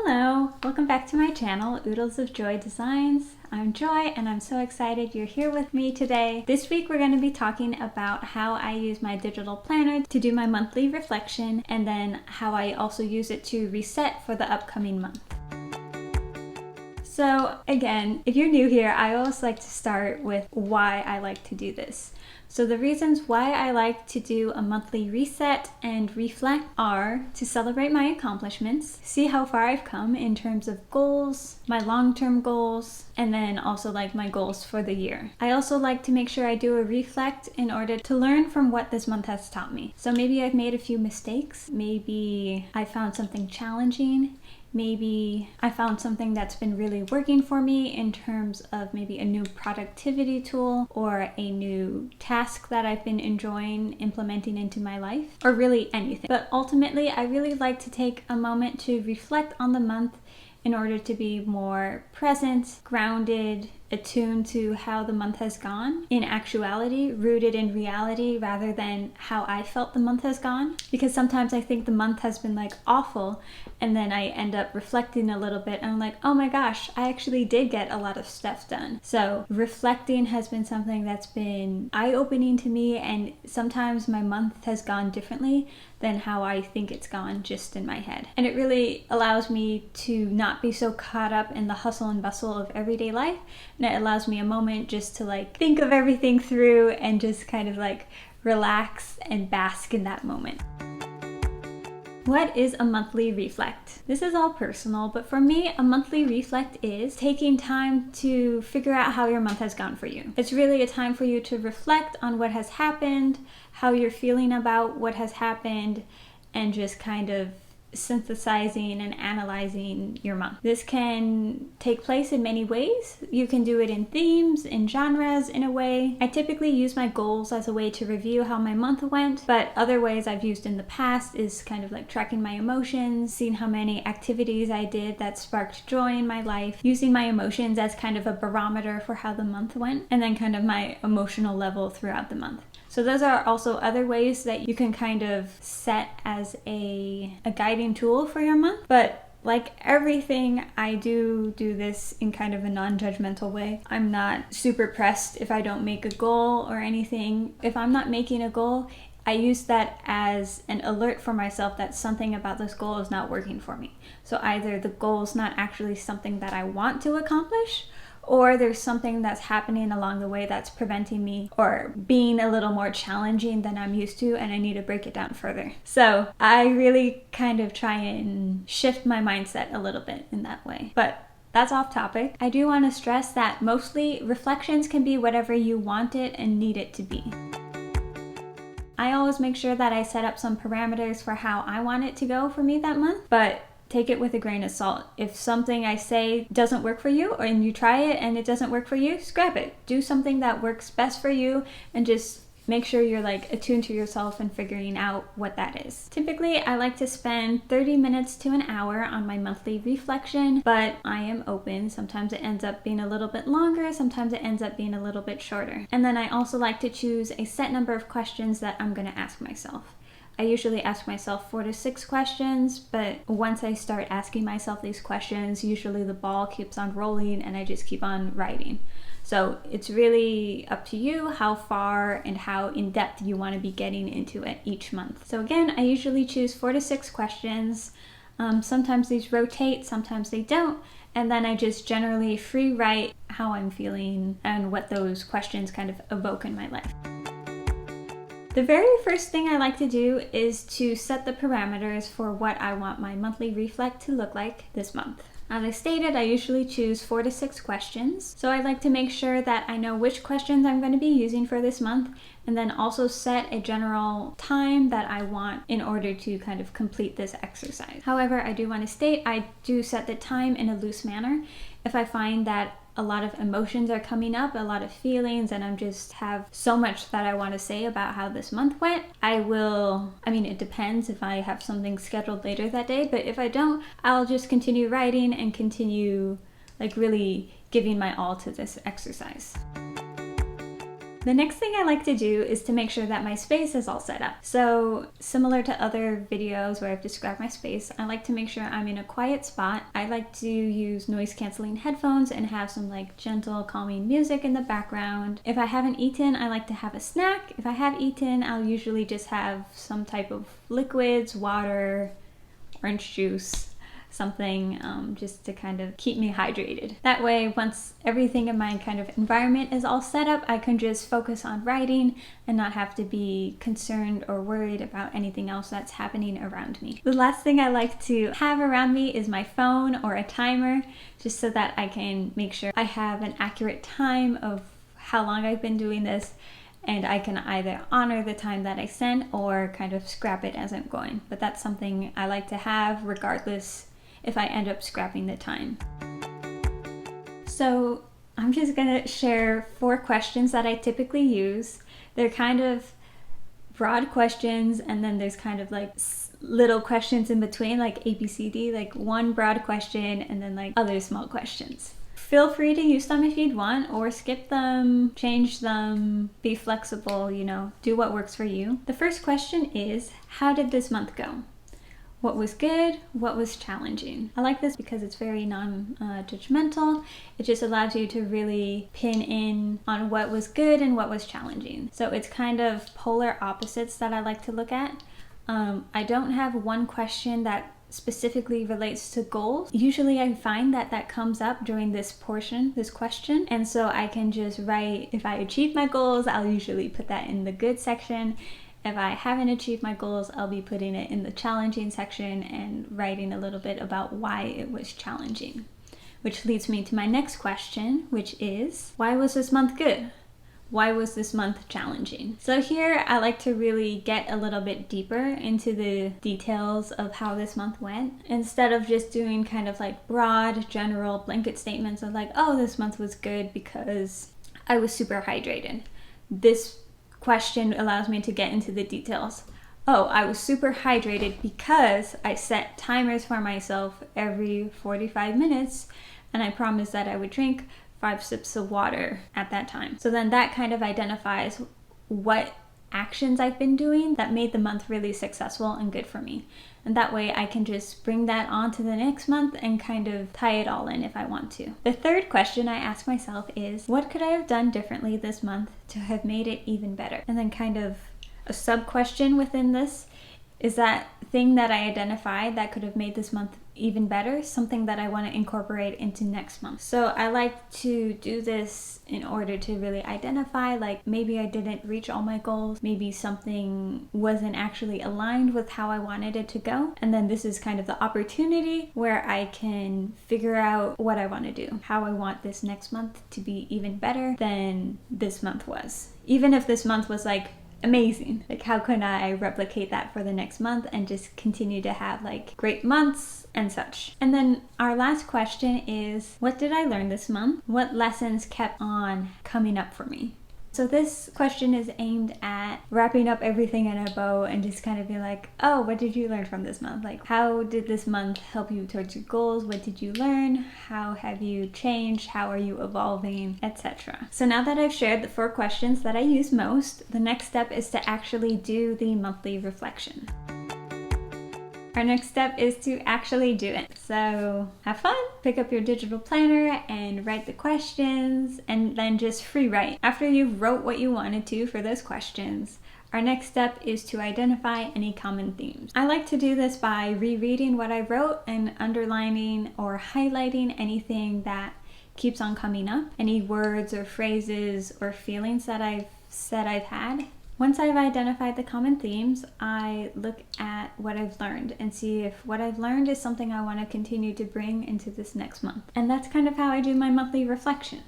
Hello, welcome back to my channel, Oodles of Joy Designs. I'm Joy and I'm so excited you're here with me today. This week we're going to be talking about how I use my digital planner to do my monthly reflection and then how I also use it to reset for the upcoming month. So again, if you're new here, I always like to start with why I like to do this. So the reasons why I like to do a monthly reset and reflect are to celebrate my accomplishments, see how far I've come in terms of goals, my long-term goals, and then also like my goals for the year. I also like to make sure I do a reflect in order to learn from what this month has taught me. So maybe I've made a few mistakes, maybe I found something challenging, maybe I found something that's been really working for me in terms of maybe a new productivity tool or a new task that I've been enjoying implementing into my life, or really anything. But ultimately, I really like to take a moment to reflect on the month in order to be more present, grounded, attuned to how the month has gone, in actuality, rooted in reality rather than how I felt the month has gone. Because sometimes I think the month has been like awful and then I end up reflecting a little bit and I'm like, oh my gosh, I actually did get a lot of stuff done. So reflecting has been something that's been eye-opening to me, and sometimes my month has gone differently than how I think it's gone just in my head. And it really allows me to not be so caught up in the hustle and bustle of everyday life, and it allows me a moment just to like think of everything through and just kind of like relax and bask in that moment. What is a monthly reflect? This is all personal, but for me, a monthly reflect is taking time to figure out how your month has gone for you. It's really a time for you to reflect on what has happened, how you're feeling about what has happened, and just kind of synthesizing and analyzing your month. This can take place in many ways. You can do it in themes, in genres, in a way. I typically use my goals as a way to review how my month went, but other ways I've used in the past is kind of like tracking my emotions, seeing how many activities I did that sparked joy in my life, using my emotions as kind of a barometer for how the month went, and then kind of my emotional level throughout the month. So those are also other ways that you can kind of set as a guiding tool for your month. But like everything, I do this in kind of a non-judgmental way. I'm not super pressed if I don't make a goal or anything. If I'm not making a goal, I use that as an alert for myself that something about this goal is not working for me. So either the goal is not actually something that I want to accomplish, or there's something that's happening along the way that's preventing me or being a little more challenging than I'm used to, and I need to break it down further. So I really kind of try and shift my mindset a little bit in that way. But that's off topic. I do want to stress that mostly reflections can be whatever you want it and need it to be. I always make sure that I set up some parameters for how I want it to go for me that month, but take it with a grain of salt. If something I say doesn't work for you, and you try it and it doesn't work for you, scrap it. Do something that works best for you and just make sure you're like attuned to yourself and figuring out what that is. Typically, I like to spend 30 minutes to an hour on my monthly reflection, but I am open. Sometimes it ends up being a little bit longer, sometimes it ends up being a little bit shorter. And then I also like to choose a set number of questions that I'm going to ask myself. I usually ask myself 4 to 6 questions, but once I start asking myself these questions, usually the ball keeps on rolling and I just keep on writing. So it's really up to you how far and how in depth you want to be getting into it each month. So again, I usually choose 4 to 6 questions. Sometimes these rotate, sometimes they don't. And then I just generally free write how I'm feeling and what those questions kind of evoke in my life. The very first thing I like to do is to set the parameters for what I want my monthly reflect to look like this month. As I stated, I usually choose 4 to 6 questions. So I like to make sure that I know which questions I'm going to be using for this month, and then also set a general time that I want in order to kind of complete this exercise. However, I do want to state I do set the time in a loose manner. If I find that a lot of emotions are coming up, a lot of feelings, and I just have so much that I want to say about how this month went, it depends if I have something scheduled later that day, but if I don't, I'll just continue writing and continue like really giving my all to this exercise. The next thing I like to do is to make sure that my space is all set up. So similar to other videos where I've described my space, I like to make sure I'm in a quiet spot. I like to use noise canceling headphones and have some like gentle calming music in the background. If I haven't eaten, I like to have a snack. If I have eaten, I'll usually just have some type of liquids, water, orange juice, something just to kind of keep me hydrated. That way, once everything in my kind of environment is all set up, I can just focus on writing and not have to be concerned or worried about anything else that's happening around me. The last thing I like to have around me is my phone or a timer, just so that I can make sure I have an accurate time of how long I've been doing this, and I can either honor the time that I sent or kind of scrap it as I'm going. But that's something I like to have regardless if I end up scrapping the time. So I'm just gonna share 4 questions that I typically use. They're kind of broad questions, and then there's kind of like little questions in between, like ABCD, like one broad question and then like other small questions. Feel free to use them if you'd want, or skip them, change them, be flexible, do what works for you. The first question is, how did this month go? What was good? What was challenging? I like this because it's very non-judgmental. It just allows you to really pin in on what was good and what was challenging. So it's kind of polar opposites that I like to look at. I don't have one question that specifically relates to goals. Usually I find that comes up during this question, and so I can just write, if I achieve my goals, I'll usually put that in the good section. If I haven't achieved my goals, I'll be putting it in the challenging section and writing a little bit about why it was challenging. Which leads me to my next question, which is, why was this month good? Why was this month challenging? So here I like to really get a little bit deeper into the details of how this month went, instead of just doing kind of like broad, general blanket statements of like, oh, this month was good because I was super hydrated. This question allows me to get into the details. Oh, I was super hydrated because I set timers for myself every 45 minutes and I promised that I would drink 5 sips of water at that time. So then that kind of identifies what actions I've been doing that made the month really successful and good for me. And that way I can just bring that on to the next month and kind of tie it all in if I want to. The third question I ask myself is, what could I have done differently this month to have made it even better? And then kind of a sub question within this is that thing that I identified that could have made this month even better, something that I want to incorporate into next month. So I like to do this in order to really identify, like maybe I didn't reach all my goals, maybe something wasn't actually aligned with how I wanted it to go. And then this is kind of the opportunity where I can figure out what I want to do, how I want this next month to be even better than this month was. Even if this month was like amazing, like how can I replicate that for the next month and just continue to have like great months and such. And then our last question is, what did I learn this month? What lessons kept on coming up for me? So this question is aimed at wrapping up everything in a bow and just kind of be like, oh, what did you learn from this month? Like, how did this month help you towards your goals? What did you learn? How have you changed? How are you evolving, etc. So now that I've shared the 4 questions that I use most, the next step is to actually do the monthly reflection. Our next step is to actually do it. So have fun, pick up your digital planner and write the questions, and then just free write. After you've wrote what you wanted to for those questions, our next step is to identify any common themes. I like to do this by rereading what I wrote and underlining or highlighting anything that keeps on coming up, any words or phrases or feelings that I've said I've had. Once I've identified the common themes, I look at what I've learned and see if what I've learned is something I want to continue to bring into this next month. And that's kind of how I do my monthly reflection.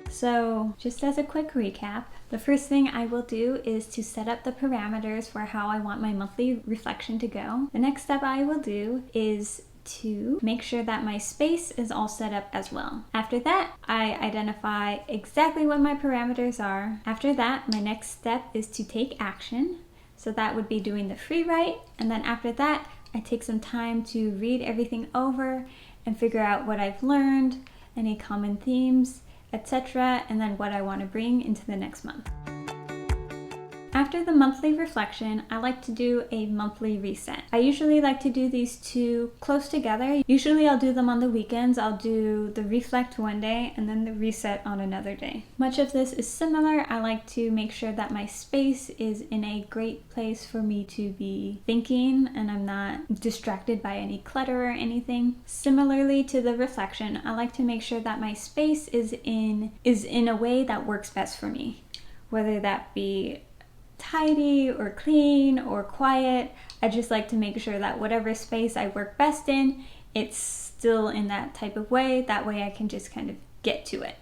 So just as a quick recap, the first thing I will do is to set up the parameters for how I want my monthly reflection to go. The next step I will do is to make sure that my space is all set up as well. After that, I identify exactly what my parameters are. After that, my next step is to take action. So that would be doing the free write. And then after that, I take some time to read everything over and figure out what I've learned, any common themes, etc., and then what I want to bring into the next month. After the monthly reflection, I like to do a monthly reset. I usually like to do these two close together. Usually I'll do them on the weekends. I'll do the reflect one day and then the reset on another day. Much of this is similar. I like to make sure that my space is in a great place for me to be thinking and I'm not distracted by any clutter or anything. Similarly to the reflection, I like to make sure that my space is in a way that works best for me, whether that be tidy or clean or quiet. I just like to make sure that whatever space I work best in, it's still in that type of way. That way I can just kind of get to it.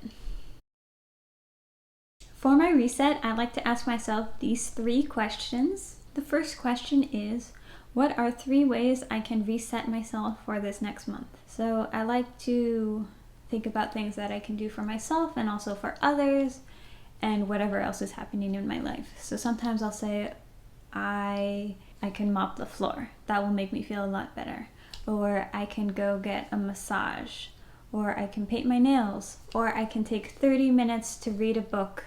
For my reset, I like to ask myself these 3 questions. The first question is, what are 3 ways I can reset myself for this next month? So I like to think about things that I can do for myself and also for others, and whatever else is happening in my life. So sometimes I'll say, I can mop the floor. That will make me feel a lot better. Or I can go get a massage. Or I can paint my nails. Or I can take 30 minutes to read a book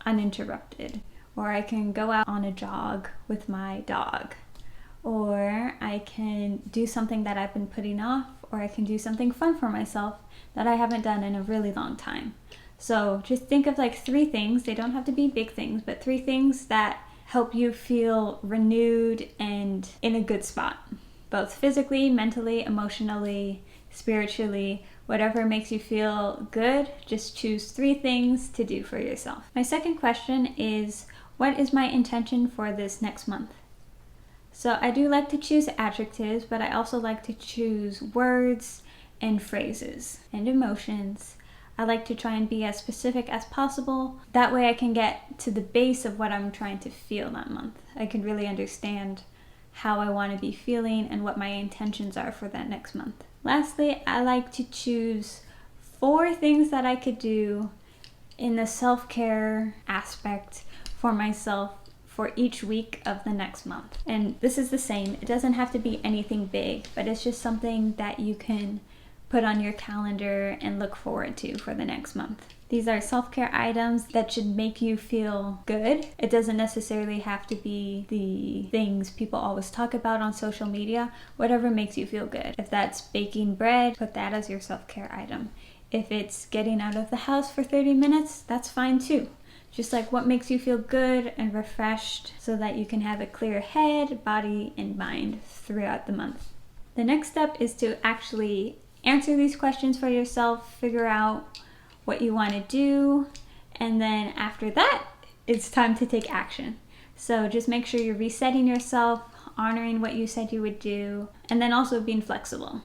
uninterrupted. Or I can go out on a jog with my dog. Or I can do something that I've been putting off. Or I can do something fun for myself that I haven't done in a really long time. So just think of like 3 things. They don't have to be big things, but 3 things that help you feel renewed and in a good spot, both physically, mentally, emotionally, spiritually, whatever makes you feel good. Just choose 3 things to do for yourself. My second question is, what is my intention for this next month? So I do like to choose adjectives, but I also like to choose words and phrases and emotions. I like to try and be as specific as possible. That way I can get to the base of what I'm trying to feel that month. I can really understand how I want to be feeling and what my intentions are for that next month. Lastly, I like to choose 4 things that I could do in the self-care aspect for myself for each week of the next month. And this is the same. It doesn't have to be anything big, but it's just something that you can put on your calendar and look forward to for the next month. These are self-care items that should make you feel good. It doesn't necessarily have to be the things people always talk about on social media. Whatever makes you feel good. If that's baking bread, put that as your self-care item. If it's getting out of the house for 30 minutes, that's fine too. Just like what makes you feel good and refreshed so that you can have a clear head, body, and mind throughout the month. The next step is to actually answer these questions for yourself, figure out what you want to do, and then after that, it's time to take action. So just make sure you're resetting yourself, honoring what you said you would do, and then also being flexible.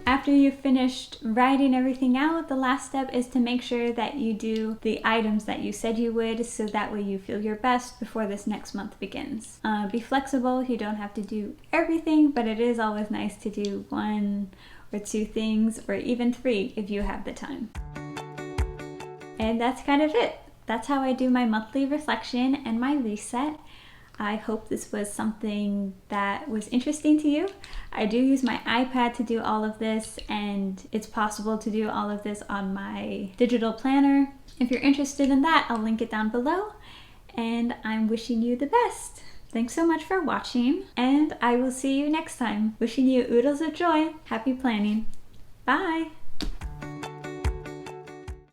After you've finished writing everything out, the last step is to make sure that you do the items that you said you would, so that way you feel your best before this next month begins. Be flexible. You don't have to do everything, but it is always nice to do 1 or 2 things, or even 3 if you have the time. And that's kind of it. That's how I do my monthly reflection and my reset. I hope this was something that was interesting to you. I do use my iPad to do all of this, and it's possible to do all of this on my digital planner. If you're interested in that, I'll link it down below, and I'm wishing you the best. Thanks so much for watching, and I will see you next time. Wishing you oodles of joy. Happy planning. Bye!